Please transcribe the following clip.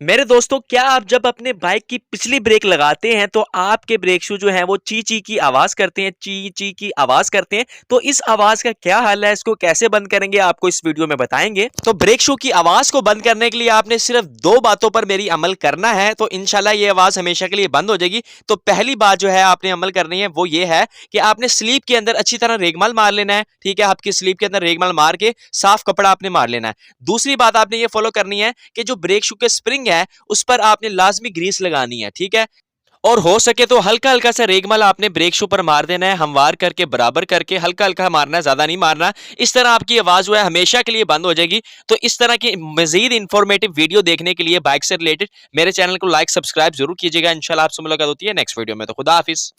मेरे दोस्तों, क्या आप जब अपने बाइक की पिछली ब्रेक लगाते हैं तो आपके ब्रेक शू जो है वो ची ची की आवाज करते हैं, ची ची की आवाज करते हैं। तो इस आवाज का क्या हल है, इसको कैसे बंद करेंगे, आपको इस वीडियो में बताएंगे। तो ब्रेक शू की आवाज को बंद करने के लिए आपने सिर्फ दो बातों पर मेरी अमल करना है, तो इंशाल्लाह ये आवाज हमेशा के लिए बंद हो जाएगी। तो पहली बात जो है आपने अमल करनी है वो ये है कि आपने स्लीप के अंदर अच्छी तरह रेगमाल मार लेना है। ठीक है, आपकी स्लीप के अंदर रेगमाल मार के साफ कपड़ा आपने मार लेना है। दूसरी बात आपने ये फॉलो करनी है कि जो ब्रेक शू के स्प्रिंग है उस पर आपने लाजमी ग्रीस लगानी है। ठीक है, और हो सके तो हल्का हल्का सा रेगमल आपने ब्रेक शू पर मार देना है, हमवार करके बराबर करके हल्का हल्का मारना है, ज्यादा नहीं मारना। इस तरह आपकी आवाज जो है हमेशा के लिए बंद हो जाएगी। तो इस तरह की मजीद इंफॉर्मेटिव वीडियो देखने के लिए बाइक से रिलेटेड मेरे चैनल को लाइक सब्सक्राइब जरूर कीजिएगा। इंशाल्लाह आपसे मुलाकात होती है नेक्स्ट वीडियो में। तो खुदा हाफिज।